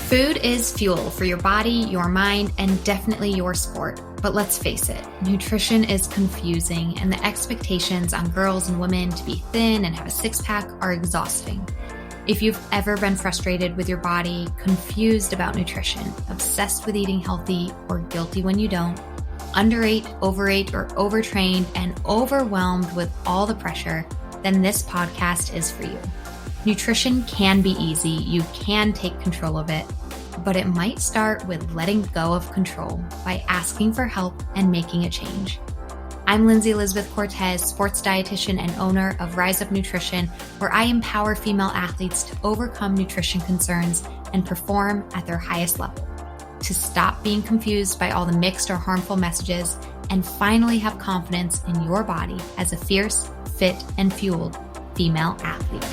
Food is fuel for your body, your mind, and definitely your sport. But let's face it, nutrition is confusing, and the expectations on girls and women to be thin and have a six-pack are exhausting. If you've ever been frustrated with your body, confused about nutrition, obsessed with eating healthy, or guilty when you don't, underate, overate, or overtrained, and overwhelmed with all the pressure, then this podcast is for you. Nutrition can be easy. You can take control of it, but it might start with letting go of control by asking for help and making a change. I'm Lindsay Elizabeth Cortez, sports dietitian and owner of Rise Up Nutrition, where I empower female athletes to overcome nutrition concerns and perform at their highest level, to stop being confused by all the mixed or harmful messages, and finally have confidence in your body as a fierce, fit, and fueled female athlete.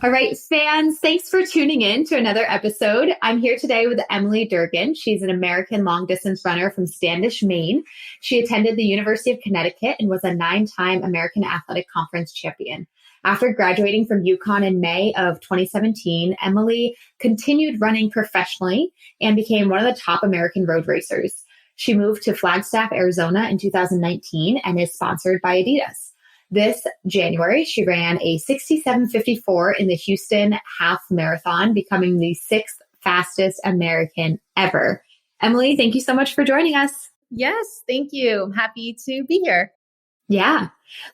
All right, fans, thanks for tuning in to another episode. I'm here today with Emily Durgin. She's an American long-distance runner from Standish, Maine. She attended the University of Connecticut and was a 9-time American Athletic Conference champion. After graduating from UCONN in May of 2017, Emily continued running professionally and became one of the top American road racers. She moved to Flagstaff, Arizona in 2019 and is sponsored by Adidas. This January, she ran a 67:54 in the Houston Half Marathon, becoming the 6th fastest American ever. Emily, thank you so much for joining us. Yes, thank you. I'm happy to be here. Yeah.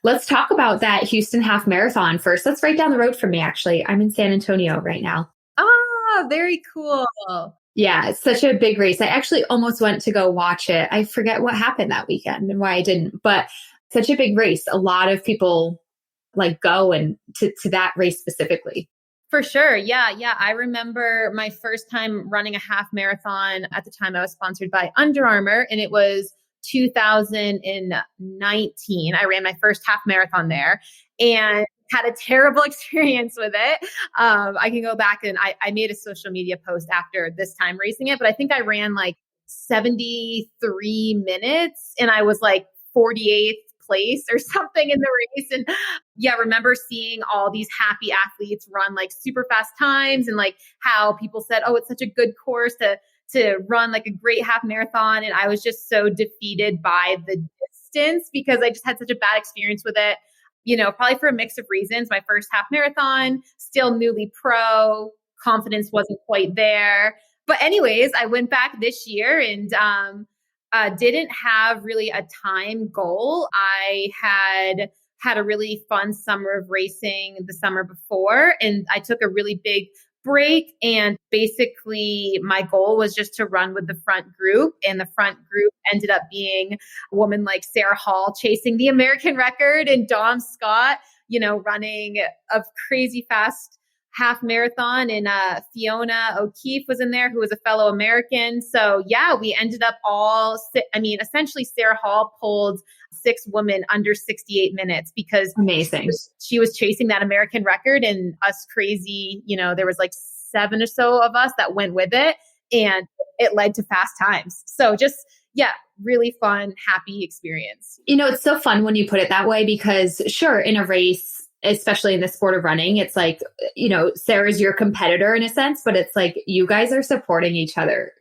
Let's talk about that Houston Half Marathon first. That's right down the road from me, actually. I'm in San Antonio right now. Ah, very cool. Yeah, it's such a big race. I actually almost went to go watch it. I forget what happened that weekend and why I didn't, but such a big race. A lot of people go and to that race specifically. For sure. Yeah. I remember my first time running a half marathon. At the time I was sponsored by Under Armour, and it was 2019. I ran my first half marathon there and had a terrible experience with it. I can go back and I made a social media post after this time racing it, but I think I ran 73 minutes and I was 48th place or something in the race. And remember seeing all these happy athletes run super fast times and how people said, oh, it's such a good course to run a great half marathon. And I was just so defeated by the distance because I just had such a bad experience with it, probably for a mix of reasons. My first half marathon, still newly pro, confidence wasn't quite there. But anyways, I went back this year and, didn't have really a time goal. I had a really fun summer of racing the summer before, and I took a really big break. And basically my goal was just to run with the front group, and the front group ended up being a woman like Sarah Hall chasing the American record, and Dom Scott, running a crazy fast half marathon, and Fiona O'Keefe was in there, who was a fellow American. So we ended up essentially Sarah Hall pulled 6 women under 68 minutes because amazing. She was chasing that American record, and us crazy, there was 7 or so of us that went with it, and it led to fast times. So just, really fun, happy experience. It's so fun when you put it that way because sure, in a race, especially in the sport of running, it's Sarah's your competitor in a sense, but it's you guys are supporting each other,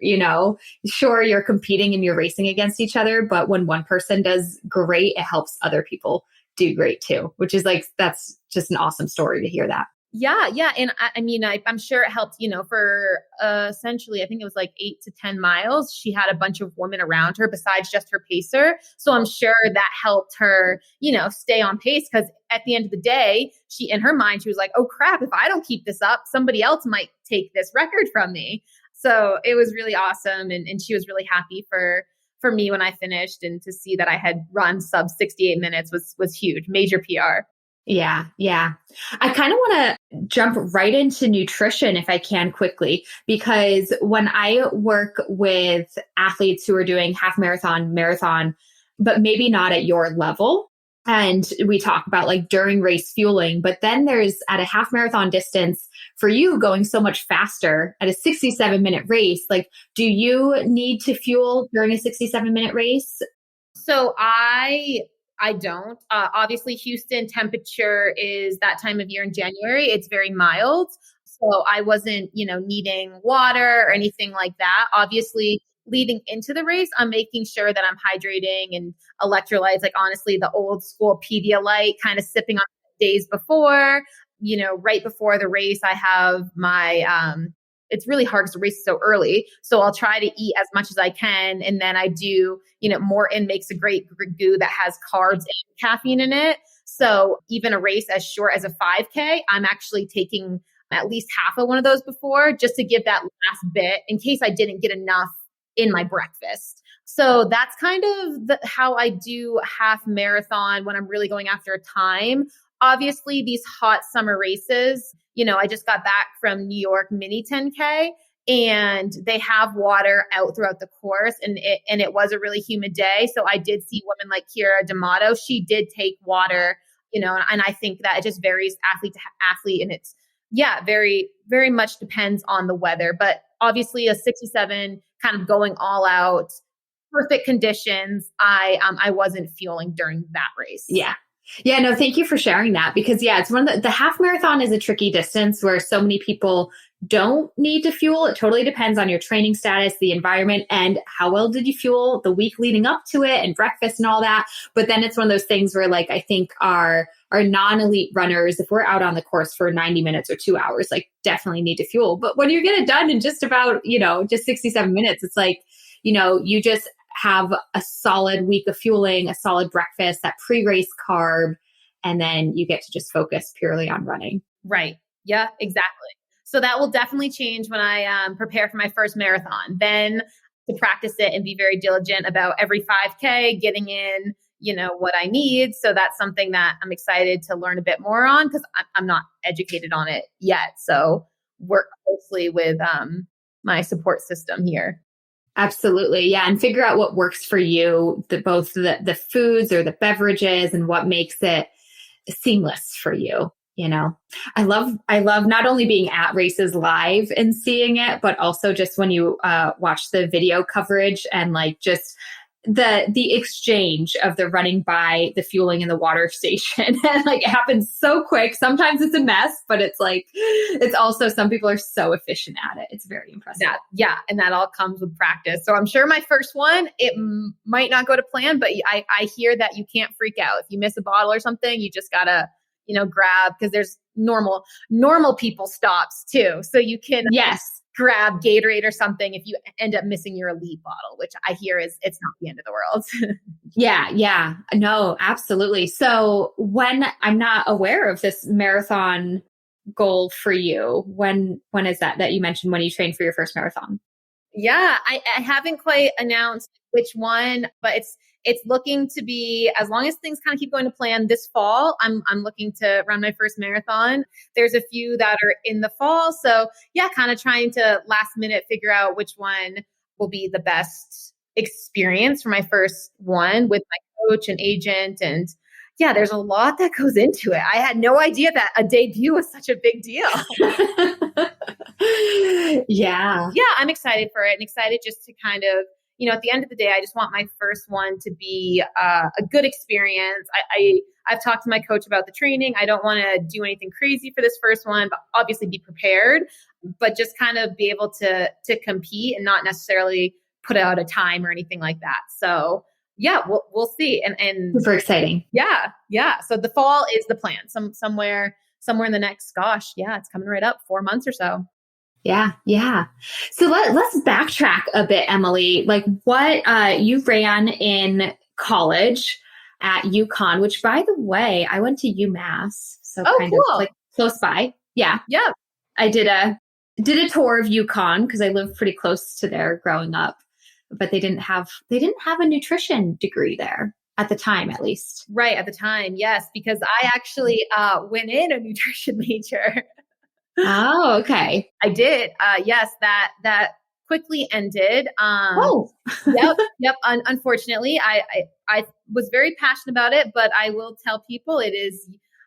Sure, you're competing and you're racing against each other, but when one person does great, it helps other people do great too, which is that's just an awesome story to hear that. Yeah. And I'm sure it helped, for essentially, I think it was 8 to 10 miles. She had a bunch of women around her besides just her pacer. So I'm sure that helped her, stay on pace, because at the end of the day, in her mind, she was like, oh crap, if I don't keep this up, somebody else might take this record from me. So it was really awesome. And she was really happy for me when I finished, and to see that I had run sub 68 minutes was huge, major PR. Yeah. I kind of want to jump right into nutrition if I can quickly, because when I work with athletes who are doing half marathon, but maybe not at your level, and we talk about during race fueling, but then there's at a half marathon distance for you going so much faster at a 67-minute race. Do you need to fuel during a 67-minute race? So I don't. Obviously, Houston temperature is that time of year in January. It's very mild. So I wasn't, needing water or anything like that. Obviously, leading into the race, I'm making sure that I'm hydrating and electrolytes, like honestly, the old school Pedialyte, kind of sipping on days before, right before the race, I have my, it's really hard because the race is so early. So I'll try to eat as much as I can. And then I do, Morton makes a great goo that has carbs and caffeine in it. So even a race as short as a 5K, I'm actually taking at least half of one of those before, just to give that last bit in case I didn't get enough in my breakfast. So that's kind of how I do half marathon when I'm really going after a time. Obviously, these hot summer races, I just got back from New York mini 10K, and they have water out throughout the course, and it was a really humid day. So I did see women like Kira D'Amato. She did take water, and I think that it just varies athlete to athlete, and it's very, very much depends on the weather. But obviously a 67 kind of going all out, perfect conditions, I wasn't fueling during that race. Yeah. Yeah, no, thank you for sharing that, because it's one of the half marathon is a tricky distance where so many people don't need to fuel. It totally depends on your training status, the environment, and how well did you fuel the week leading up to it, and breakfast and all that. But then it's one of those things where, like, I think our non-elite runners, if we're out on the course for 90 minutes or 2 hours, like, definitely need to fuel. But when you get it done in just about, just 67 minutes, it's like, you just have a solid week of fueling, a solid breakfast, that pre-race carb, and then you get to just focus purely on running. Right. Yeah, exactly. So that will definitely change when I prepare for my first marathon. Then to practice it and be very diligent about every 5K, getting in, what I need. So that's something that I'm excited to learn a bit more on, because I'm not educated on it yet. So work closely with my support system here. Absolutely. Yeah. And figure out what works for you, both the foods or the beverages, and what makes it seamless for you. I love not only being at races live and seeing it, but also just when you watch the video coverage and like just the exchange of the running by the fueling in the water station. And like, it happens so quick. Sometimes it's a mess, but it's like, it's also, some people are so efficient at it. It's very impressive. Yeah. And that all comes with practice. So I'm sure my first one, it might not go to plan, but I hear that you can't freak out. If you miss a bottle or something, you just gotta, grab, because there's normal people stops too. So you can grab Gatorade or something if you end up missing your elite bottle, which I hear it's not the end of the world. Yeah. No, absolutely. So when I'm not aware of this marathon goal for you, when is that you mentioned when you trained for your first marathon? Yeah, I haven't quite announced which one, but it's looking to be, as long as things kind of keep going to plan, this fall, I'm looking to run my first marathon. There's a few that are in the fall. So yeah, kind of trying to last minute figure out which one will be the best experience for my first one with my coach and agent. And yeah, there's a lot that goes into it. I had no idea that a debut was such a big deal. Yeah, I'm excited for it, and excited just to kind of, at the end of the day, I just want my first one to be a good experience. I've talked to my coach about the training. I don't want to do anything crazy for this first one, but obviously be prepared, but just kind of be able to compete and not necessarily put out a time or anything like that. So yeah, we'll see. And super exciting. Yeah. So the fall is the plan. Somewhere in the next, it's coming right up 4 months or so. Yeah. So let's backtrack a bit, Emily. Like, what you ran in college at UCONN, which, by the way, I went to UMass, so kind of like close by. Yeah. I did a tour of UCONN because I lived pretty close to there growing up, but they didn't have a nutrition degree there at the time, at least. Right, at the time, yes, because I actually went in a nutrition major. Oh, okay. I did. Yes, that quickly ended. Yep. Unfortunately, I was very passionate about it, but I will tell people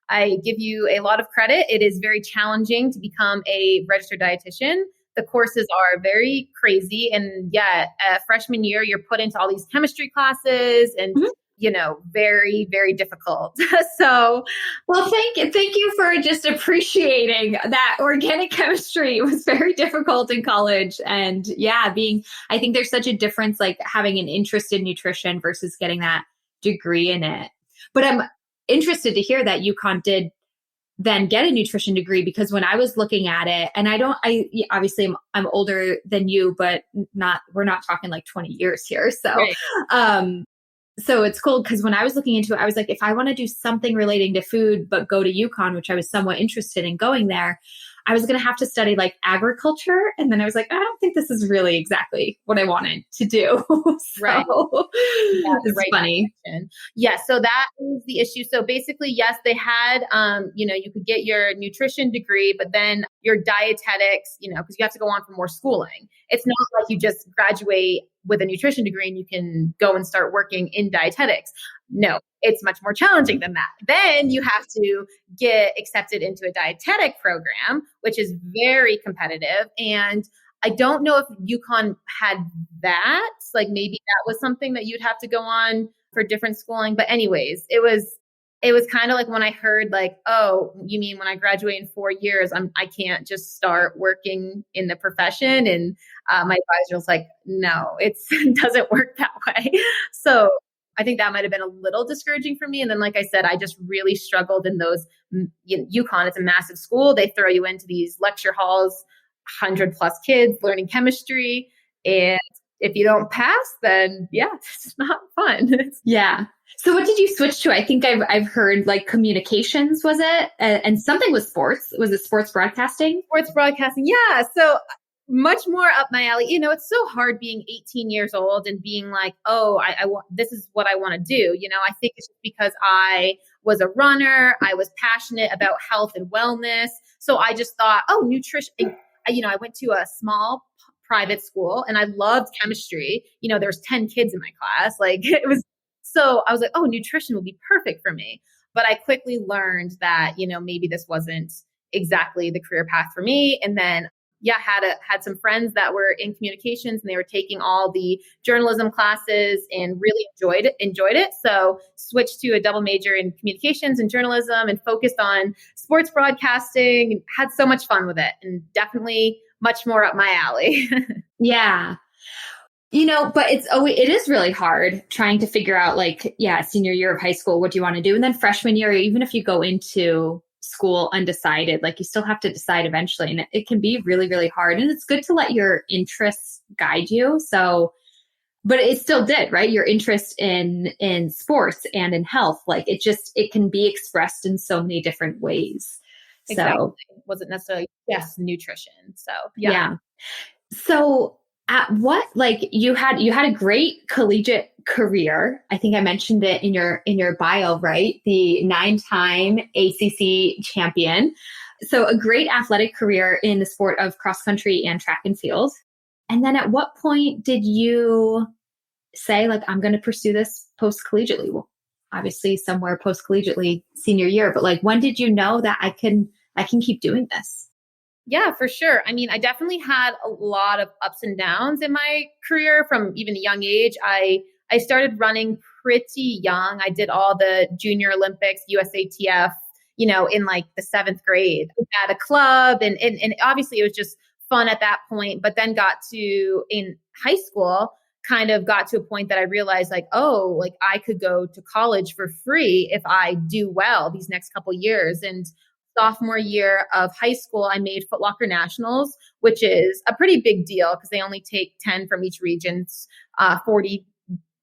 I give you a lot of credit. It is very challenging to become a registered dietitian. The courses are very crazy. And freshman year, you're put into all these chemistry classes and very, very difficult. So, well, thank you for just appreciating that organic chemistry was very difficult in college. And yeah, I think there's such a difference, like having an interest in nutrition versus getting that degree in it. But I'm interested to hear that UConn did then get a nutrition degree, because when I was looking at it, and obviously I'm older than you, but we're not talking like 20 years here. So, right. So it's cool because when I was looking into it, I was like, if I want to do something relating to food, but go to UConn, which I was somewhat interested in going there, I was going to have to study like agriculture. And then I was like, I don't think this is really exactly what I wanted to do. Right. It's right funny. Direction. Yeah. So that is the issue. So basically, yes, they had, you could get your nutrition degree, but then your dietetics, because you have to go on for more schooling. It's not like you just graduate with a nutrition degree and you can go and start working in dietetics. No, it's much more challenging than that. Then you have to get accepted into a dietetic program, which is very competitive. And I don't know if UConn had that. Like maybe that was something that you'd have to go on for different schooling. But anyways, it was kind of like when I heard like, oh, you mean when I graduate in 4 years, I can't just start working in the profession? And my advisor was like, no, it doesn't work that way. So I think that might have been a little discouraging for me. And then, like I said, I just really struggled in those. UConn, it's a massive school. They throw you into these lecture halls, 100+ kids learning chemistry. And if you don't pass, then yeah, it's not fun. Yeah. So what did you switch to? I think I've heard like communications, was it? And something with sports. Was it sports broadcasting? Sports broadcasting. Yeah. So much more up my alley. It's so hard being 18 years old and being like, oh, I want, this is what I want to do. I think it's just because I was a runner. I was passionate about health and wellness. So I just thought, oh, nutrition. I went to a small private school and I loved chemistry. There's 10 kids in my class. Like it was, so I was like, oh, nutrition will be perfect for me. But I quickly learned that, maybe this wasn't exactly the career path for me. And then had some friends that were in communications and they were taking all the journalism classes and really enjoyed it. So switched to a double major in communications and journalism and focused on sports broadcasting, had so much fun with it and definitely much more up my alley. Yeah. But it is really hard trying to figure out senior year of high school, what do you want to do? And then freshman year, even if you go into school undecided, like you still have to decide eventually. And it can be really, really hard. And it's good to let your interests guide you. So, but it still did, right? Your interest in sports and in health, it can be expressed in so many different ways. Exactly. So it wasn't necessarily just nutrition. So yeah. So at what, you had a great collegiate career. I think I mentioned it in your bio, right? The 9-time ACC champion. So a great athletic career in the sport of cross country and track and field. And then at what point did you say, I'm going to pursue this post-collegiately? Well, obviously somewhere post-collegiately senior year, but when did you know that I can keep doing this? Yeah, for sure. I mean, I definitely had a lot of ups and downs in my career from even a young age. I started running pretty young. I did all the Junior Olympics, USATF, in the 7th grade at a club. And obviously it was just fun at that point, but then in high school, kind of got to a point that I realized I could go to college for free if I do well these next couple years. And sophomore year of high school, I made Foot Locker Nationals, which is a pretty big deal because they only take 10 from each region, 40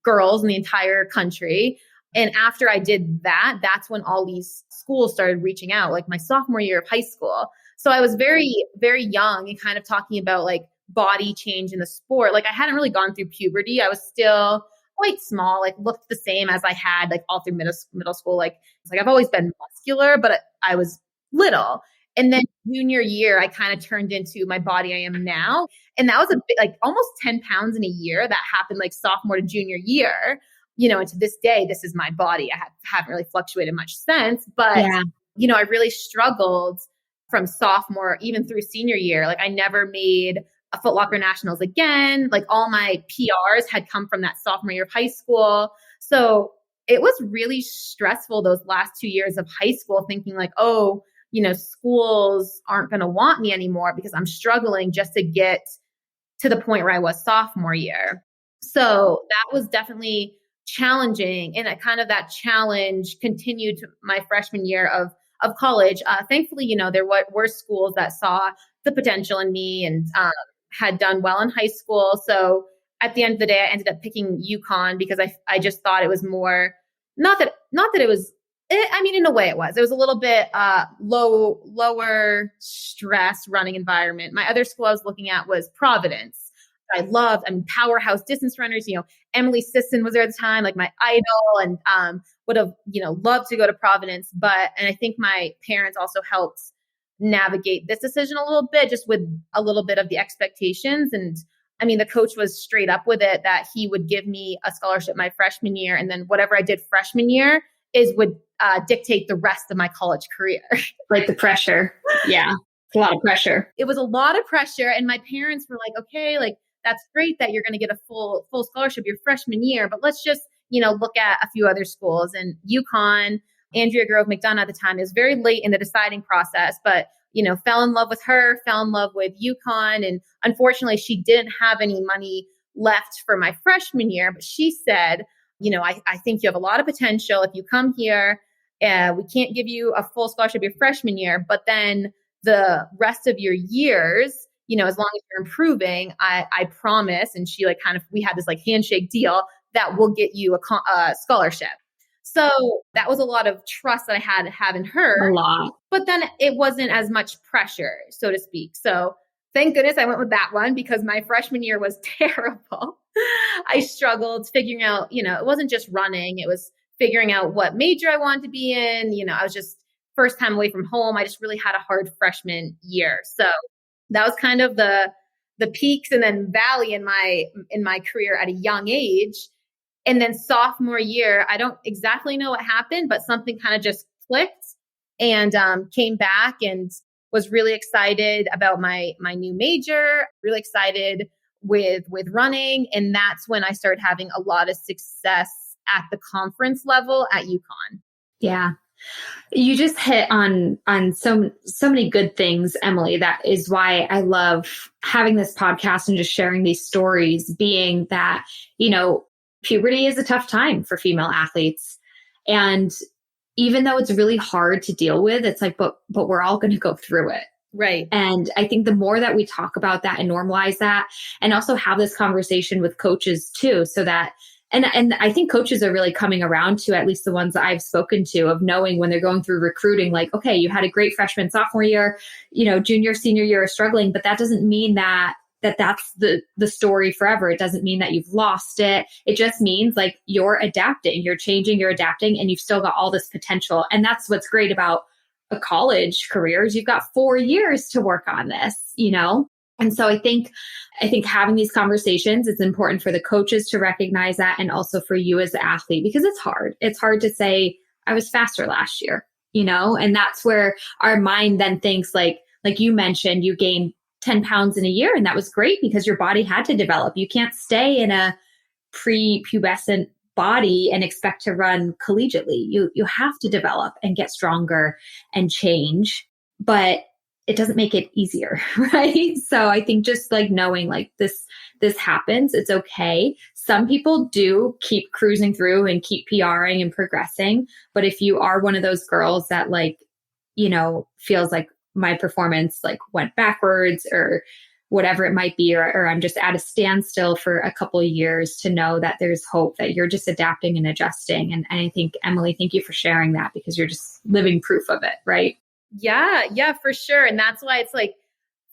girls in the entire country. And after I did that, that's when all these schools started reaching out, my sophomore year of high school. So I was very, very young and kind of talking about body change in the sport. I hadn't really gone through puberty. I was still quite small, looked the same as I had all through middle school. I've always been muscular, but I was little. And then junior year, I kind of turned into my body I am now. And that was a bit almost 10 pounds in a year. That happened sophomore to junior year, and to this day, this is my body. I haven't really fluctuated much since, but I really struggled from sophomore, even through senior year. I never made a Foot Locker Nationals again. All my PRs had come from that sophomore year of high school. So it was really stressful those last 2 years of high school, thinking like, oh, schools aren't going to want me anymore because I'm struggling just to get to the point where I was sophomore year. So that was definitely challenging. And that challenge continued to my freshman year of college. Thankfully, there were schools that saw the potential in me and had done well in high school. So at the end of the day, I ended up picking UCONN because I just thought it was more, not that it was, in a way it was a little bit lower stress running environment. My other school I was looking at was Providence. I loved, powerhouse distance runners, Emily Sisson was there at the time, like my idol, and would have, loved to go to Providence. And I think my parents also helped navigate this decision a little bit, just with a little bit of the expectations. And the coach was straight up with it that he would give me a scholarship my freshman year. And then whatever I did freshman year would dictate the rest of my college career. Like the pressure. Yeah. It's a lot of pressure. It was a lot of pressure. And my parents were like, okay, like, that's great that you're going to get a full scholarship your freshman year, but let's just, look at a few other schools. And UConn, Andrea Grove McDonough at the time, is very late in the deciding process, but, fell in love with her, fell in love with UConn. And unfortunately, she didn't have any money left for my freshman year, but she said, I think you have a lot of potential if you come here. We can't give you a full scholarship your freshman year, but then the rest of your years, as long as you're improving, I promise. And she we had this handshake deal that will get you a scholarship. So that was a lot of trust that I had to have in her. A lot. But then it wasn't as much pressure, so to speak. So thank goodness I went with that one, because my freshman year was terrible. I struggled figuring out, it wasn't just running. It was figuring out what major I wanted to be in. I was just first time away from home. I just really had a hard freshman year. So that was kind of the peaks and then valley in my career at a young age. And then sophomore year, I don't exactly know what happened, but something kind of just clicked and came back, and was really excited about my new major, really excited with running. And that's when I started having a lot of success at the conference level at UConn. Yeah. You just hit on so many good things, Emily. That is why I love having this podcast and just sharing these stories, being that, puberty is a tough time for female athletes. And even though it's really hard to deal with, it's like, but we're all going to go through it. Right. And I think the more that we talk about that and normalize that, and also have this conversation with coaches too, so that, and I think coaches are really coming around to, at least the ones that I've spoken to, of knowing when they're going through recruiting, like, okay, you had a great freshman, sophomore year, junior, senior year are struggling, but that doesn't mean that's the story forever. It doesn't mean that you've lost it. It just means like you're adapting, you're changing, you're adapting, and you've still got all this potential. And that's what's great about a college career, is you've got 4 years to work on this, And so I think having these conversations, it's important for the coaches to recognize that, and also for you as an athlete, because it's hard. It's hard to say, I was faster last year, and that's where our mind then thinks, like you mentioned, you gained 10 pounds in a year, and that was great because your body had to develop. You can't stay in a prepubescent body and expect to run collegiately. You have to develop and get stronger and change, but it doesn't make it easier, right? So I think just knowing this happens, it's okay. Some people do keep cruising through and keep PRing and progressing. But if you are one of those girls that feels like my performance went backwards or whatever it might be, or I'm just at a standstill for a couple of years, to know that there's hope, that you're just adapting and adjusting. And I think, Emily, thank you for sharing that, because you're just living proof of it, right? Yeah, for sure. And that's why it's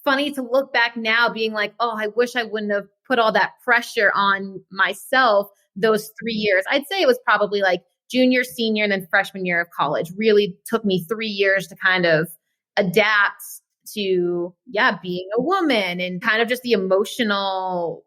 funny to look back now being like, oh, I wish I wouldn't have put all that pressure on myself those 3 years. I'd say it was probably junior, senior, and then freshman year of college. Really took me 3 years to kind of adapt to, being a woman, and kind of just the emotional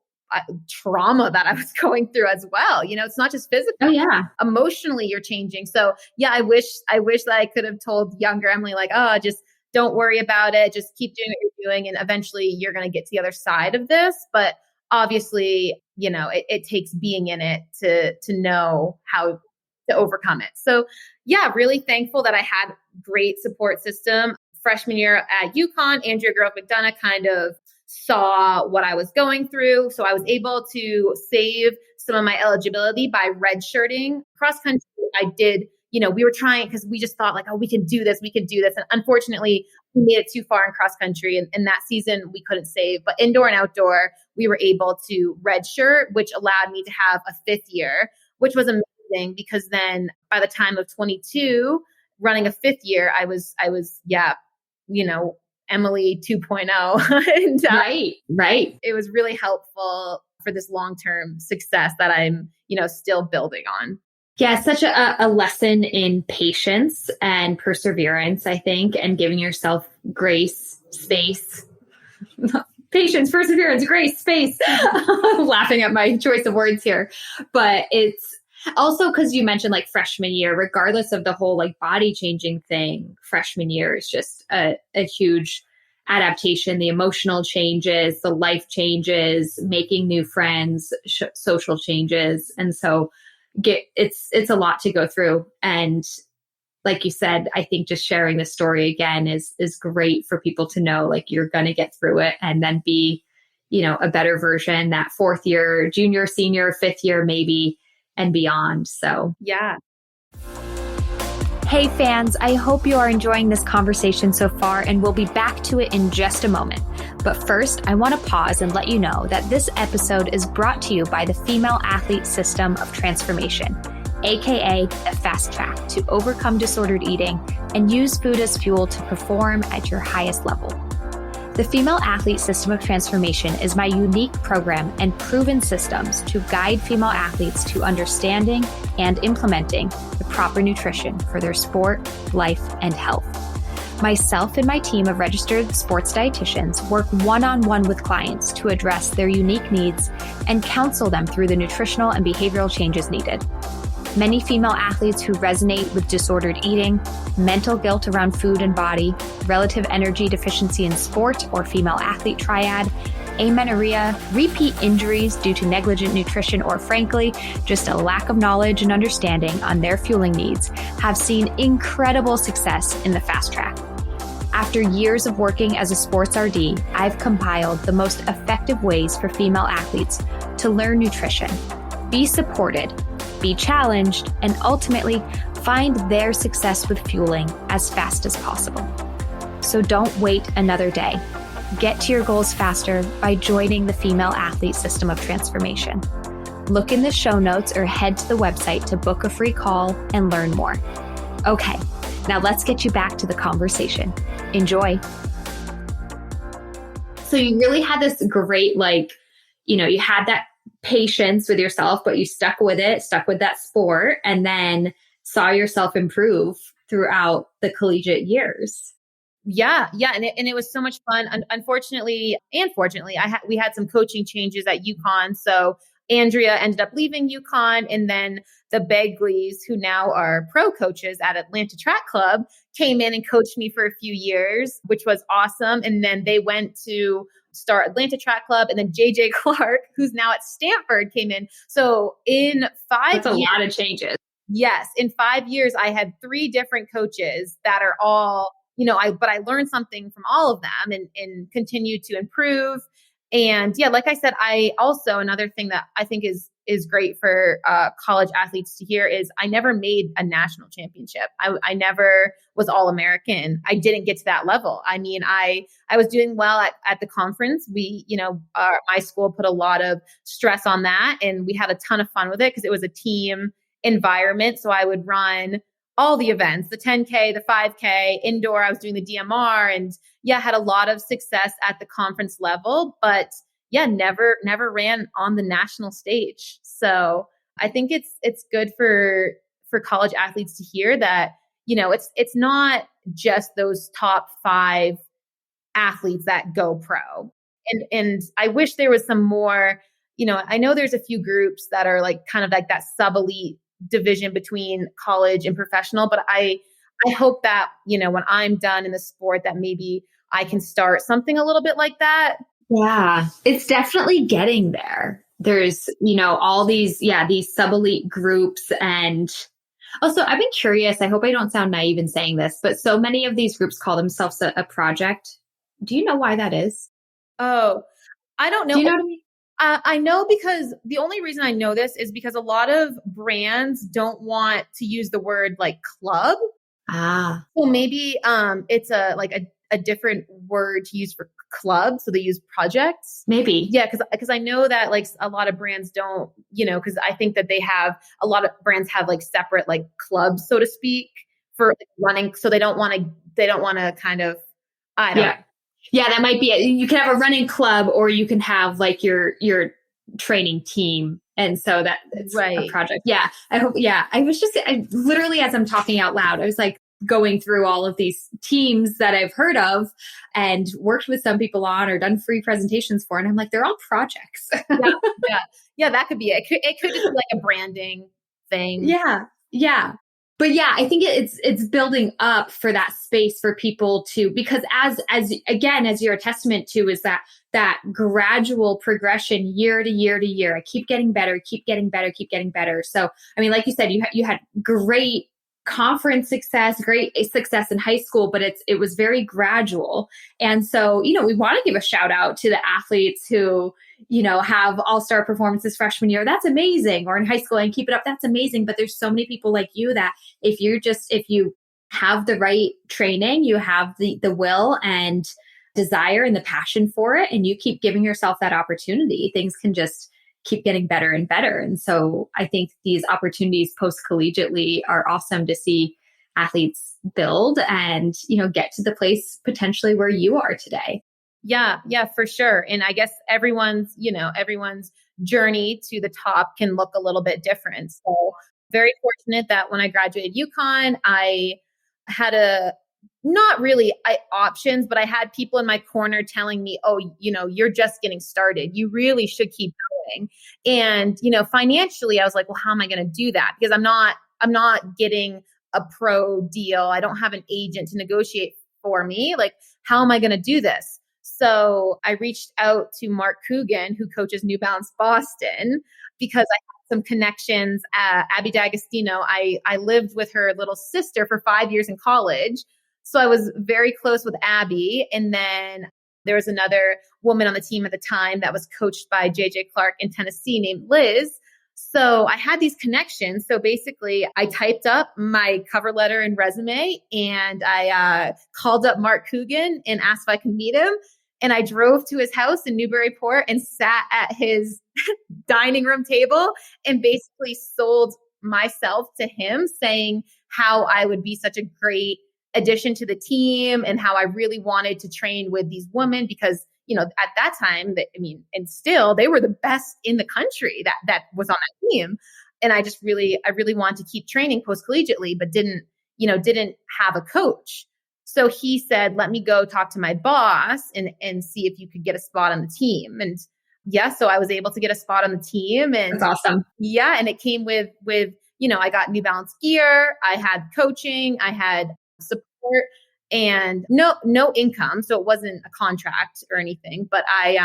trauma that I was going through as well. It's not just physical. Oh yeah. Emotionally, you're changing. So yeah, I wish that I could have told younger Emily, just don't worry about it. Just keep doing what you're doing. And eventually you're going to get to the other side of this. But obviously, it takes being in it to know how to overcome it. So yeah, really thankful that I had great support system. Freshman year at UCONN, Andrea Girl McDonough kind of saw what I was going through. So I was able to save some of my eligibility by redshirting. Cross country, I did, we were trying because we just thought like, oh, we can do this. And unfortunately, we made it too far in cross country. And that season we couldn't save. But indoor and outdoor, we were able to redshirt, which allowed me to have a fifth year, which was amazing because then by the time of 22, running a fifth year, I was, Emily 2.0. And right. It was really helpful for this long-term success that I'm, still building on. Yeah, such a lesson in patience and perseverance, I think, and giving yourself grace, space, patience, perseverance, grace, space. Laughing at my choice of words here. But it's also because you mentioned like freshman year, regardless of the whole like body changing thing, freshman year is just a huge adaptation, the emotional changes, the life changes, making new friends, social changes. And so it's a lot to go through. And like you said, I think just sharing the story again is great for people to know, like you're going to get through it and then be, a better version that fourth year, junior, senior, fifth year, maybe, and beyond. So, yeah. Hey fans, I hope you are enjoying this conversation so far, and we'll be back to it in just a moment. But first, I want to pause and let you know that this episode is brought to you by the Female Athlete System of Transformation, aka the fast track to overcome disordered eating and use food as fuel to perform at your highest level. The Female Athlete System of Transformation is my unique program and proven systems to guide female athletes to understanding and implementing the proper nutrition for their sport, life, and health. Myself and my team of registered sports dietitians work one-on-one with clients to address their unique needs and counsel them through the nutritional and behavioral changes needed. Many female athletes who resonate with disordered eating, mental guilt around food and body, relative energy deficiency in sport or female athlete triad, amenorrhea, repeat injuries due to negligent nutrition, or frankly, just a lack of knowledge and understanding on their fueling needs, have seen incredible success in the fast track. After years of working as a sports RD, I've compiled the most effective ways for female athletes to learn nutrition, be supported, be challenged, and ultimately find their success with fueling as fast as possible. So don't wait another day. Get to your goals faster by joining the Female Athlete System of Transformation. Look in the show notes or head to the website to book a free call and learn more. Okay, now let's get you back to the conversation. Enjoy. So you really had this great, you had that patience with yourself, but you stuck with that sport, and then saw yourself improve throughout the collegiate years. Yeah. And it was so much fun. Unfortunately and fortunately, we had some coaching changes at UConn. So Andrea ended up leaving UConn, and then the Begleys, who now are pro coaches at Atlanta Track Club, came in and coached me for a few years, which was awesome. And then they went to start Atlanta Track Club, and then JJ Clark, who's now at Stanford, came in. So in 5 years, that's a lot of changes. Yes. In 5 years, I had 3 different coaches that are all, but I learned something from all of them and continue to improve. And yeah, like I said, I also, another thing that I think is great for college athletes to hear is I never made a national championship. I never was All-American. I didn't get to that level. I mean, I was doing well at the conference. We, my school put a lot of stress on that, and we had a ton of fun with it because it was a team environment. So I would run all the events, the 10K, the 5K, indoor. I was doing the DMR, and had a lot of success at the conference level, but never ran on the national stage. So I think it's good for college athletes to hear that, it's not just those top 5 athletes that go pro. And I wish there was some more, I know there's a few groups that are like kind of like that sub-elite division between college and professional, but I hope that, when I'm done in the sport, that maybe I can start something a little bit like that. Yeah, it's definitely getting there. There's, all these sub-elite groups, and Also, I've been curious. I hope I don't sound naive in saying this, but so many of these groups call themselves a project. Do you know why that is? Oh, I don't Do know. you know what I mean? I know because the only reason I know this is because a lot of brands don't want to use the word like club. Ah, Well, maybe it's a different word to use for club, so they use projects. maybe. Yeah, because I know that like a lot of brands don't, because I think that they have a lot of brands have like separate like clubs, so to speak, for like, running. So they don't want to kind of, I don't know. Yeah. Yeah, that might be it. You can have a running club or you can have like your training team. And so that it's a Right. project. Yeah. I hope, yeah. I literally, as I'm talking out loud, I was like going through all of these teams that I've heard of and worked with some people on or done free presentations for. And I'm like, they're all projects. Yeah, yeah, yeah. That could be it. It could just be like a branding thing. Yeah. Yeah. But yeah, I think it's building up for that space for people to, because as again, as you're a testament to, is that gradual progression year to year to year. I keep getting better, keep getting better, keep getting better. So, I mean, like you said, you had great conference success, great success in high school, but it was very gradual. And so, we want to give a shout out to the athletes who, have all-star performances freshman year. That's amazing. Or in high school and keep it up. That's amazing. But there's so many people like you that if you have the right training, you have the will and desire and the passion for it, and you keep giving yourself that opportunity, things can just keep getting better and better. And so I think these opportunities post collegiately are awesome to see athletes build and, get to the place potentially where you are today. Yeah, yeah, for sure. And I guess everyone's journey to the top can look a little bit different. So very fortunate that when I graduated UConn, I had not really options, but I had people in my corner telling me, oh, you're just getting started. You really should keep going. And, financially, I was like, well, how am I going to do that? Because I'm not getting a pro deal. I don't have an agent to negotiate for me. Like, how am I going to do this? So I reached out to Mark Coogan, who coaches New Balance Boston, because I had some connections. Abby D'Agostino, I lived with her little sister for 5 years in college. So I was very close with Abby. And then there was another woman on the team at the time that was coached by JJ Clark in Tennessee named Liz. So I had these connections. So basically, I typed up my cover letter and resume, and I called up Mark Coogan and asked if I could meet him. And I drove to his house in Newburyport and sat at his dining room table and basically sold myself to him, saying how I would be such a great addition to the team and how I really wanted to train with these women because, at that time, and still they were the best in the country that was on that team. And I really wanted to keep training post collegiately, but didn't have a coach. So he said, let me go talk to my boss and see if you could get a spot on the team. And yeah, so I was able to get a spot on the team. And that's awesome. Yeah. And it came with, I got New Balance gear. I had coaching, I had support and no income. So it wasn't a contract or anything, but I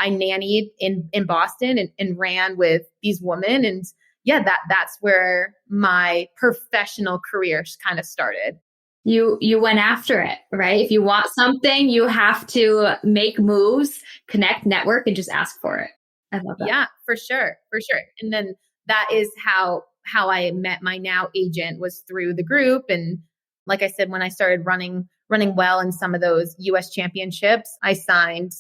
nannied in Boston and ran with these women. And yeah, that's where my professional career kind of started. You went after it, right? If you want something, you have to make moves, connect, network, and just ask for it. I love that. Yeah, for sure. For sure. And then that is how I met my now agent, was through the group. And like I said, when I started running well in some of those US championships, I signed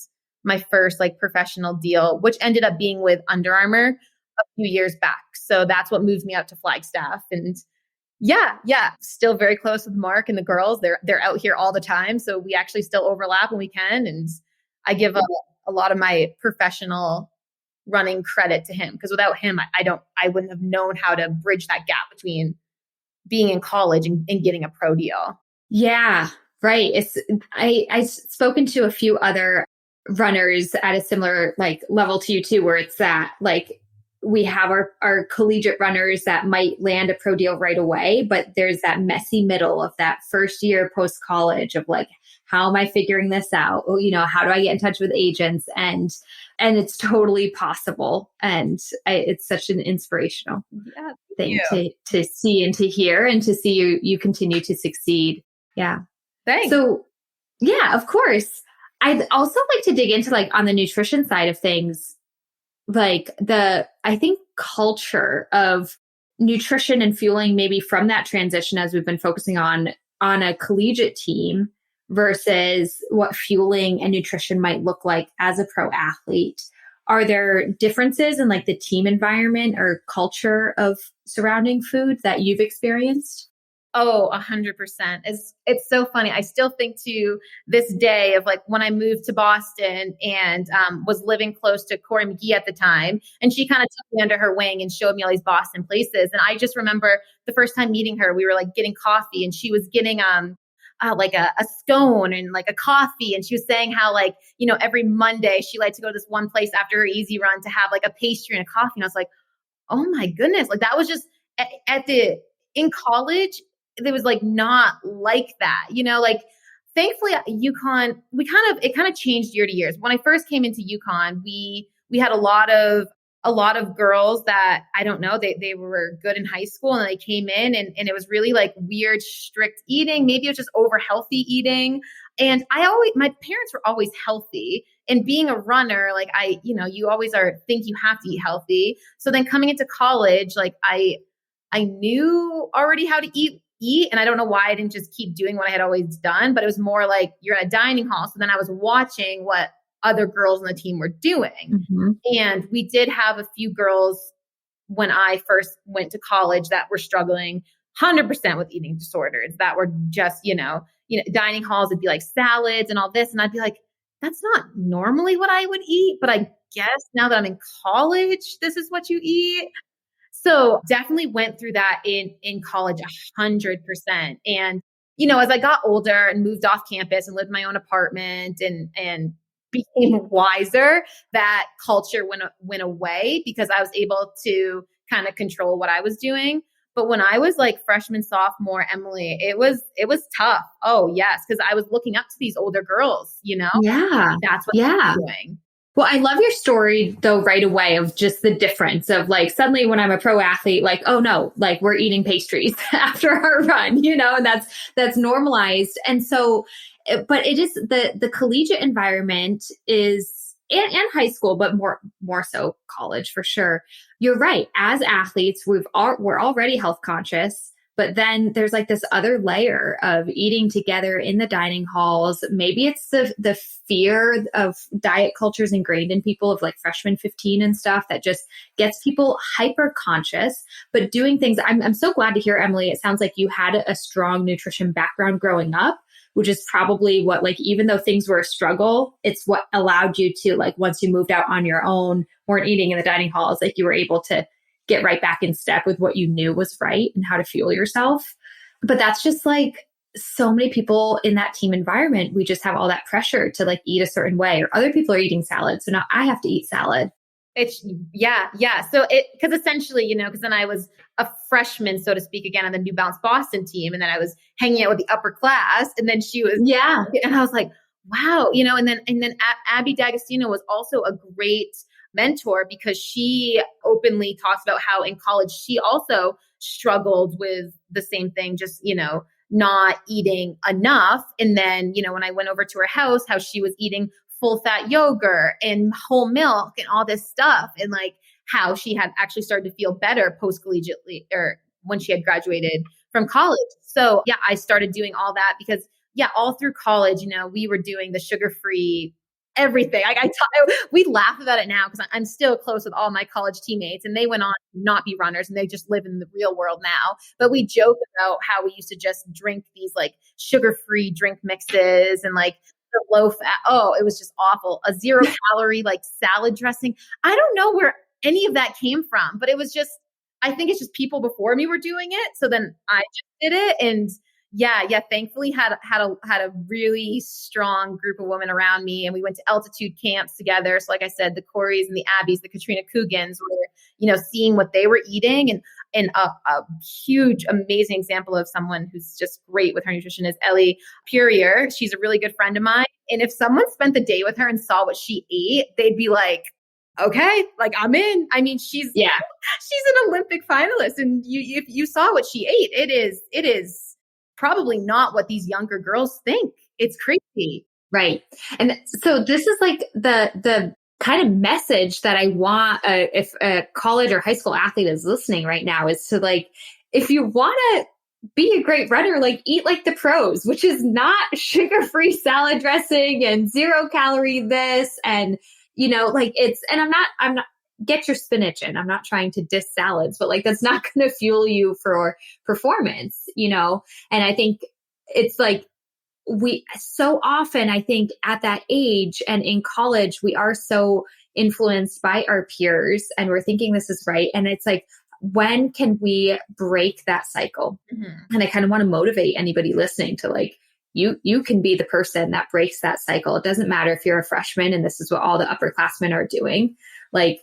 my first professional deal, which ended up being with Under Armour a few years back. So that's what moved me out to Flagstaff. And yeah, still very close with Mark and the girls. They're out here all the time. So we actually still overlap when we can. And I give a lot of my professional running credit to him, because without him, I wouldn't have known how to bridge that gap between being in college and getting a pro deal. Yeah, right. I've spoken to a few other runners at a similar level to you too, where it's that we have our collegiate runners that might land a pro deal right away, but there's that messy middle of that first year post college of like, how am I figuring this out? How do I get in touch with agents? And it's totally possible. And it's such an inspirational thing to see and to hear, and to see you continue to succeed. Yeah. Thanks. So yeah, of course. I'd also like to dig into like on the nutrition side of things, like I think culture of nutrition and fueling, maybe from that transition as we've been focusing on a collegiate team versus what fueling and nutrition might look like as a pro athlete. Are there differences in like the team environment or culture of surrounding food that you've experienced? Oh, 100%. It's so funny. I still think to this day of like when I moved to Boston and was living close to Corey McGee at the time. And she kind of took me under her wing and showed me all these Boston places. And I just remember the first time meeting her, we were like getting coffee, and she was getting like a scone and like a coffee. And she was saying how like, every Monday she liked to go to this one place after her easy run to have like a pastry and a coffee. And I was like, oh my goodness. Like that was just in college, it was like not like that, like thankfully at UConn, it kind of changed year to year. When I first came into UConn, we had a lot of girls that I don't know, they were good in high school, and they came in and it was really like weird, strict eating. Maybe it was just over healthy eating. And my parents were always healthy, and being a runner, like you always think you have to eat healthy. So then coming into college, like I knew already how to eat. And I don't know why I didn't just keep doing what I had always done, but it was more like you're at a dining hall. So then I was watching what other girls on the team were doing. Mm-hmm. And we did have a few girls when I first went to college that were struggling 100% with eating disorders, that were just, dining halls would be like salads and all this. And I'd be like, that's not normally what I would eat, but I guess now that I'm in college, this is what you eat. So definitely went through that in college 100%. And, as I got older and moved off campus and lived in my own apartment and became wiser, that culture went away because I was able to kind of control what I was doing. But when I was like freshman, sophomore, Emily, it was tough. Oh yes. Cause I was looking up to these older girls, Yeah. That's what I was doing. Well, I love your story though, right away, of just the difference of like, suddenly when I'm a pro athlete, like, oh no, like we're eating pastries after our run, and that's normalized. And so, but it is the collegiate environment is, and high school, but more so college for sure. You're right. As athletes, we're already health conscious. But then there's like this other layer of eating together in the dining halls. Maybe it's the fear of diet cultures ingrained in people of like freshman 15 and stuff that just gets people hyper conscious, but doing things. I'm so glad to hear, Emily, it sounds like you had a strong nutrition background growing up, which is probably what, like, even though things were a struggle, it's what allowed you to, like, once you moved out on your own, weren't eating in the dining halls, like you were able to get right back in step with what you knew was right and how to fuel yourself. But that's just like so many people in that team environment. We just have all that pressure to like eat a certain way, or other people are eating salad, so now I have to eat salad. It's yeah. So because essentially, because then I was a freshman, so to speak, again on the New Balance Boston team, and then I was hanging out with the upper class, and then she was and I was like, wow, and then Abby D'Agostino was also a great mentor because she openly talks about how in college she also struggled with the same thing, just, not eating enough. And then, when I went over to her house, how she was eating full fat yogurt and whole milk and all this stuff. And like how she had actually started to feel better post collegiately or when she had graduated from college. So yeah, I started doing all that because all through college, we were doing the sugar-free everything. We laugh about it now because I'm still close with all my college teammates, and they went on to not be runners and they just live in the real world now. But we joke about how we used to just drink these like sugar-free drink mixes and like the low fat. Oh, it was just awful. A 0 calorie like salad dressing. I don't know where any of that came from, but it was just, I think it's just people before me were doing it. So then I just did it. And thankfully had a really strong group of women around me, and we went to altitude camps together. So like I said, the Coreys and the Abbies, the Katrina Coogans were, seeing what they were eating. And a huge, amazing example of someone who's just great with her nutrition is Ellie Purier. She's a really good friend of mine. And if someone spent the day with her and saw what she ate, they'd be like, okay, like I'm in. I mean, she's an Olympic finalist, and if you saw what she ate, it is probably not what these younger girls think. It's crazy. Right. And so this is like the kind of message that I want, if a college or high school athlete is listening right now, is to like, if you want to be a great runner, like eat like the pros, which is not sugar-free salad dressing and 0-calorie this. And, like and I'm not, get your spinach in. I'm not trying to diss salads, but like, that's not going to fuel you for performance, And I think it's like, we so often, I think at that age and in college, we are so influenced by our peers and we're thinking this is right. And it's like, when can we break that cycle? Mm-hmm. And I kind of want to motivate anybody listening to like, you can be the person that breaks that cycle. It doesn't matter if you're a freshman and this is what all the upperclassmen are doing. Like,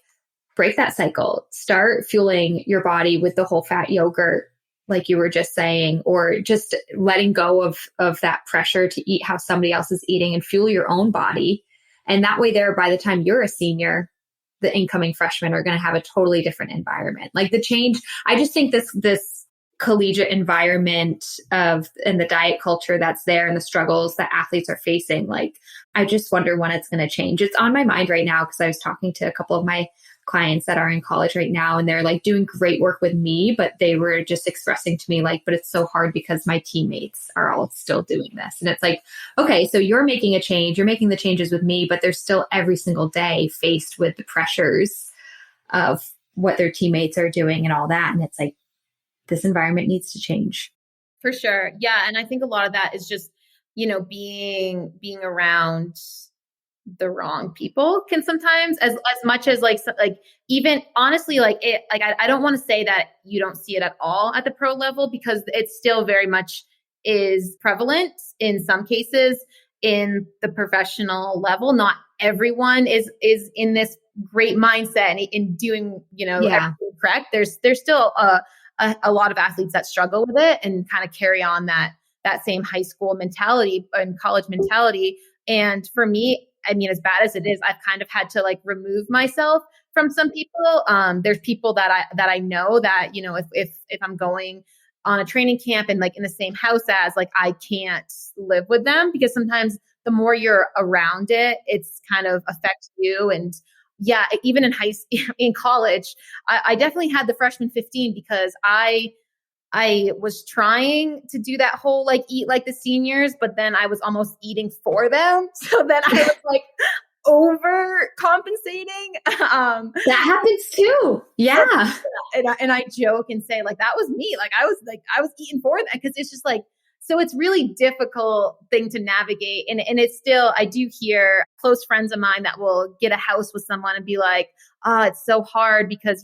break that cycle, start fueling your body with the whole fat yogurt, like you were just saying, or just letting go of that pressure to eat how somebody else is eating and fuel your own body. And that way there, by the time you're a senior, the incoming freshmen are going to have a totally different environment. Like the change, I just think this collegiate environment and the diet culture that's there and the struggles that athletes are facing, like, I just wonder when it's going to change. It's on my mind right now because I was talking to a couple of my clients that are in college right now, and they're like doing great work with me, but they were just expressing to me like, but it's so hard because my teammates are all still doing this. And it's like, okay, so you're making a change, you're making the changes with me, but they're still every single day faced with the pressures of what their teammates are doing and all that. And it's like, this environment needs to change. For sure. Yeah. And I think a lot of that is just, being around the wrong people can sometimes, as much as like even honestly, like it, like I don't want to say that you don't see it at all at the pro level, because it still very much is prevalent in some cases. In the professional level, not everyone is in this great mindset and in doing, everything correct. There's still a lot of athletes that struggle with it and kind of carry on that same high school mentality and college mentality. And for me, I mean, as bad as it is, I've kind of had to like remove myself from some people. There's people that I know that, if I'm going on a training camp and like in the same house as, like, I can't live with them, because sometimes the more you're around it, it's kind of affects you. And yeah, even in college, I definitely had the freshman 15 because I was trying to do that whole like eat like the seniors, but then I was almost eating for them. So then I was like overcompensating. That happens too. Yeah. And I joke and say like, that was me. Like I was eating for them, because it's just like, so it's really difficult thing to navigate. And it's still, I do hear close friends of mine that will get a house with someone and be like, oh, it's so hard because,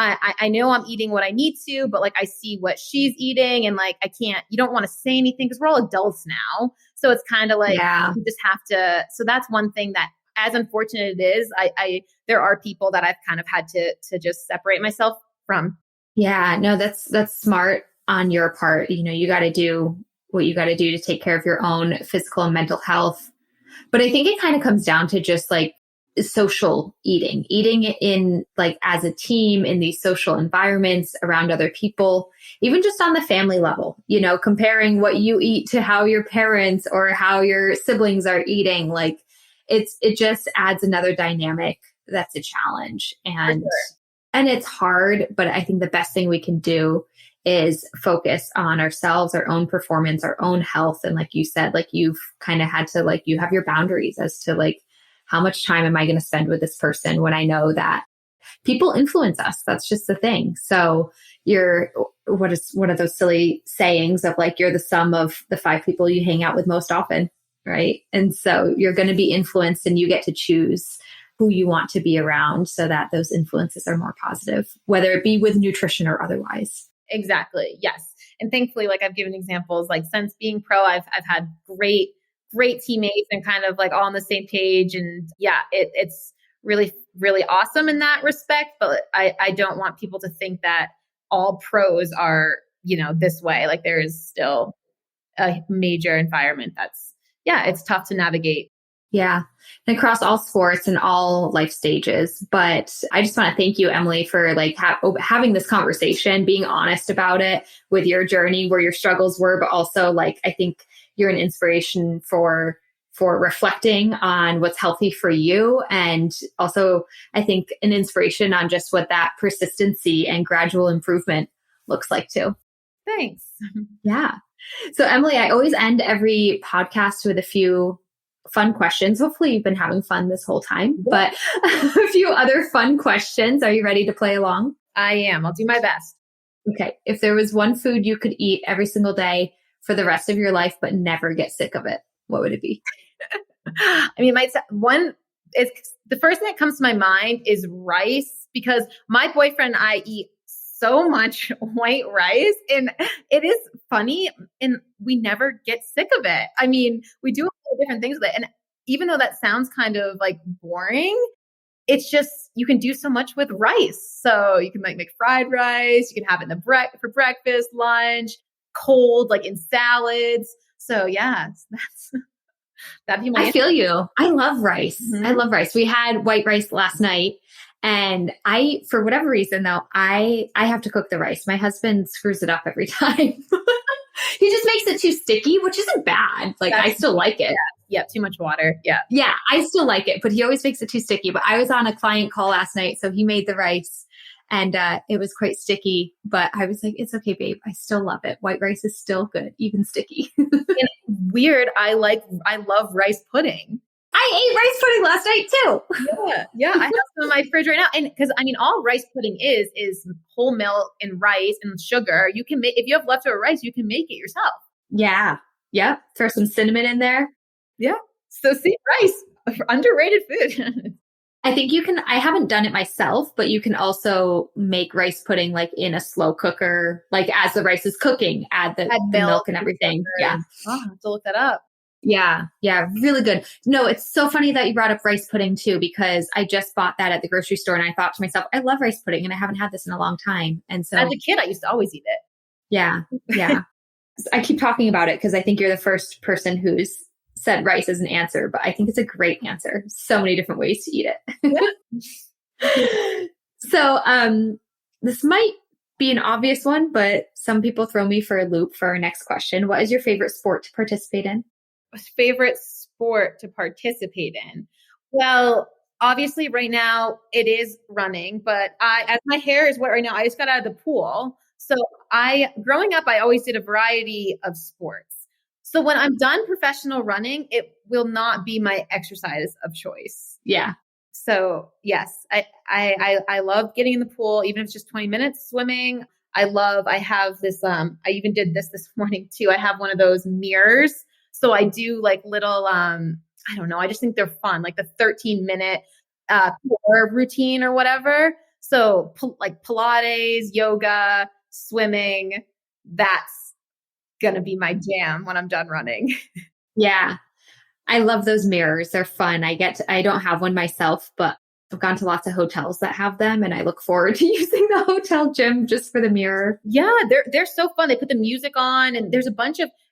I know I'm eating what I need to, but like I see what she's eating and like you don't want to say anything because we're all adults now. So it's kind of like, you just have to. So that's one thing that, as unfortunate it is, there are people that I've kind of had to just separate myself from. Yeah, no, that's smart on your part. You got to do what you got to do to take care of your own physical and mental health. But I think it kind of comes down to just like social eating in like as a team in these social environments around other people, even just on the family level, comparing what you eat to how your parents or how your siblings are eating. Like it just adds another dynamic that's a challenge. And it's hard, but I think the best thing we can do is focus on ourselves, our own performance, our own health. And like you said, like you've kind of had to, like, you have your boundaries as to like, how much time am I going to spend with this person when I know that people influence us? That's just the thing. So what is one of those silly sayings of like, you're the sum of the 5 people you hang out with most often. Right. And so you're going to be influenced, and you get to choose who you want to be around so that those influences are more positive, whether it be with nutrition or otherwise. Exactly. Yes. And thankfully, like I've given examples, like since being pro, I've had great teammates and kind of like all on the same page. And yeah, it's really, really awesome in that respect. But I don't want people to think that all pros are, this way. Like there is still a major environment it's tough to navigate. Yeah. And across all sports and all life stages. But I just want to thank you, Emily, for like having this conversation, being honest about it with your journey, where your struggles were, but also like, I think you're an inspiration for reflecting on what's healthy for you. And also, I think an inspiration on just what that persistency and gradual improvement looks like too. Thanks. Yeah. So Emily, I always end every podcast with a few fun questions. Hopefully you've been having fun this whole time, but a few other fun questions. Are you ready to play along? I am. I'll do my best. Okay. If there was one food you could eat every single day for the rest of your life, but never get sick of it, what would it be? I mean, the first thing that comes to my mind is rice, because my boyfriend and I eat so much white rice, and it is funny, and we never get sick of it. I mean, we do a lot of different things with it. And even though that sounds kind of like boring, it's just, you can do so much with rice. So you can make fried rice, you can have it for breakfast, lunch, cold, like in salads. So yeah, that'd be my I feel you. I love rice. Mm-hmm. I love rice. We had white rice last night. And for whatever reason though, I have to cook the rice. My husband screws it up every time. He just makes it too sticky, which isn't bad. Like I still like it. Yeah. Too much water. Yeah. Yeah. I still like it, but he always makes it too sticky. But I was on a client call last night, so he made the rice and it was quite sticky, but I was like, it's okay, babe. I still love it. White rice is still good, even sticky. And weird. I love rice pudding. I ate rice pudding last night too. Yeah. I have some in my fridge right now. And because all rice pudding is whole milk and rice and sugar. You can make, if you have leftover rice, you can make it yourself. Yeah. Yeah. Throw some cinnamon in there. Yeah. So see, rice, underrated food. I think you can, I haven't done it myself, but you can also make rice pudding like in a slow cooker, like as the rice is cooking, add the milk and everything. Yeah. Oh, I have to look that up. Yeah. Yeah. Really good. No, it's so funny that you brought up rice pudding too, because I just bought that at the grocery store and I thought to myself, I love rice pudding and I haven't had this in a long time. And so as a kid, I used to always eat it. Yeah. Yeah. I keep talking about it because I think you're the first person who's said rice as an answer, but I think it's a great answer. So many different ways to eat it. So, this might be an obvious one, but some people throw me for a loop for our next question. What is your favorite sport to participate in? Favorite sport to participate in? Well, obviously right now it is running, but as my hair is wet right now, I just got out of the pool. So growing up, I always did a variety of sports. So when I'm done professional running, it will not be my exercise of choice. Yeah. So yes, I love getting in the pool, even if it's just 20 minutes swimming. I have this, I even did this morning too. I have one of those mirrors. So I do like little, I don't know. I just think they're fun, like the 13-minute core routine or whatever. So like Pilates, yoga, swimming, that's going to be my jam when I'm done running. Yeah. I love those mirrors. They're fun. I don't have one myself, but I've gone to lots of hotels that have them and I look forward to using the hotel gym just for the mirror. Yeah. They're so fun. They put the music on and there's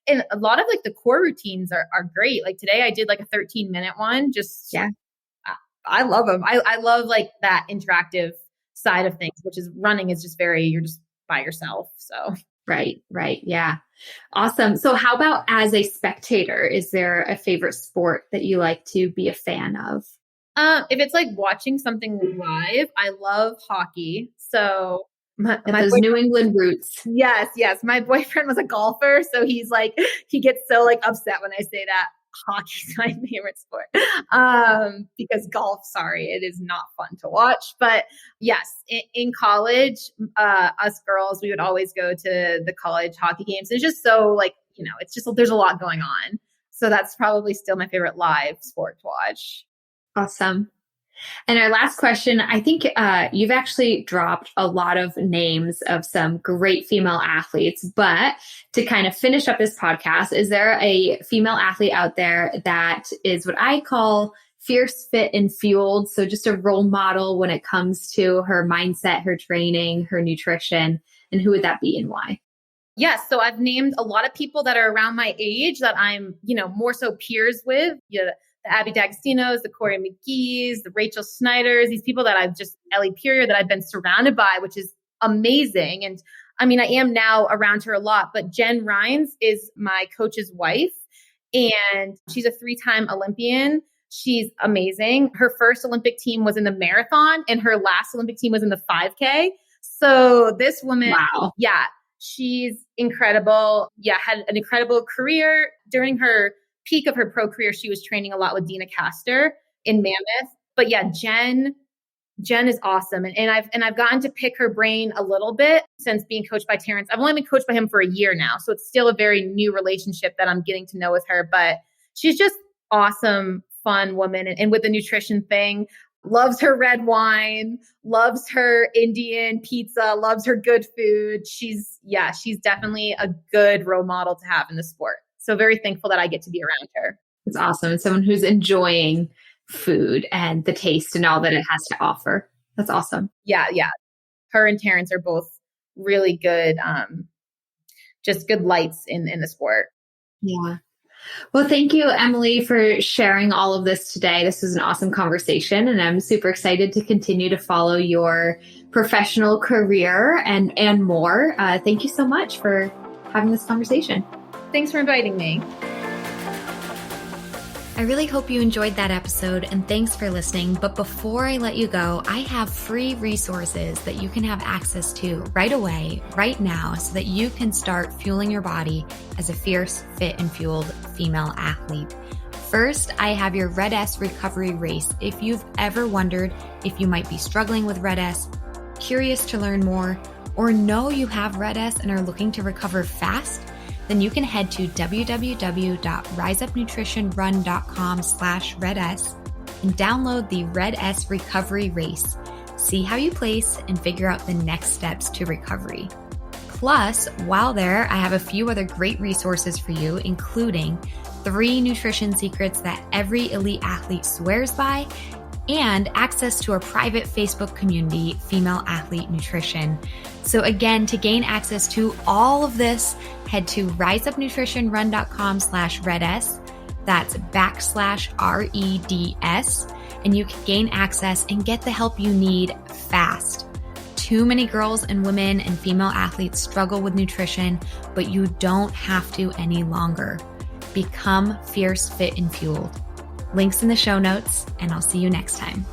and a lot of like the core routines are great. Like today I did like a 13-minute one. I love them. I love like that interactive side of things, which is running is just you're just by yourself. So. Right. Yeah. Awesome. So how about as a spectator, is there a favorite sport that you like to be a fan of? If it's like watching something live, I love hockey. So those New England roots. Yes. My boyfriend was a golfer. So he gets so like upset when I say that hockey's my favorite sport. Because golf, it is not fun to watch. But yes, in college, us girls, we would always go to the college hockey games. It's just so like, it's just, there's a lot going on. So that's probably still my favorite live sport to watch. Awesome. And our last question, I think you've actually dropped a lot of names of some great female athletes, but to kind of finish up this podcast, is there a female athlete out there that is what I call fierce, fit, and fueled. So just a role model when it comes to her mindset, her training, her nutrition. And who would that be and why? Yes. So I've named a lot of people that are around my age that I'm, more so peers with. The Abby D'Agostino's, the Corey McGee's, the Rachel Snyder's, these people that Ellie Purier, that I've been surrounded by, which is amazing. And I mean, I am now around her a lot, but Jen Rhines is my coach's wife, and she's a 3-time Olympian. She's amazing. Her first Olympic team was in the marathon, and her last Olympic team was in the 5K. So this woman, wow. Yeah, she's incredible. Yeah, had an incredible career. During her peak of her pro career, she was training a lot with Dina Castor in Mammoth. But yeah, Jen is awesome. And I've gotten to pick her brain a little bit since being coached by Terrence. I've only been coached by him for a year now, so it's still a very new relationship that I'm getting to know with her. But she's just awesome, fun woman. And with the nutrition thing, loves her red wine, loves her Indian pizza, loves her good food. She's definitely a good role model to have in the sport. So very thankful that I get to be around her. It's awesome. It's someone who's enjoying food and the taste and all that it has to offer. That's awesome. Yeah. Her and Terrence are both really good, just good lights in the sport. Yeah. Well, thank you, Emily, for sharing all of this today. This was an awesome conversation, and I'm super excited to continue to follow your professional career and more. Thank you so much for having this conversation. Thanks for inviting me. I really hope you enjoyed that episode, and thanks for listening. But before I let you go, I have free resources that you can have access to right away, right now, so that you can start fueling your body as a fierce, fit, and fueled female athlete. First, I have your Red S recovery race. If you've ever wondered if you might be struggling with Red S, curious to learn more, or know you have Red S and are looking to recover fast, then you can head to www.riseupnutritionrun.com/RedS and download the Red S Recovery Race. See how you place and figure out the next steps to recovery. Plus, while there, I have a few other great resources for you, including 3 nutrition secrets that every elite athlete swears by, and access to our private Facebook community, Female Athlete Nutrition. So again, to gain access to all of this, head to riseupnutritionrun.com/RedS. That's /REDS. And you can gain access and get the help you need fast. Too many girls and women and female athletes struggle with nutrition, but you don't have to any longer. Become fierce, fit, and fueled. Links in the show notes, and I'll see you next time.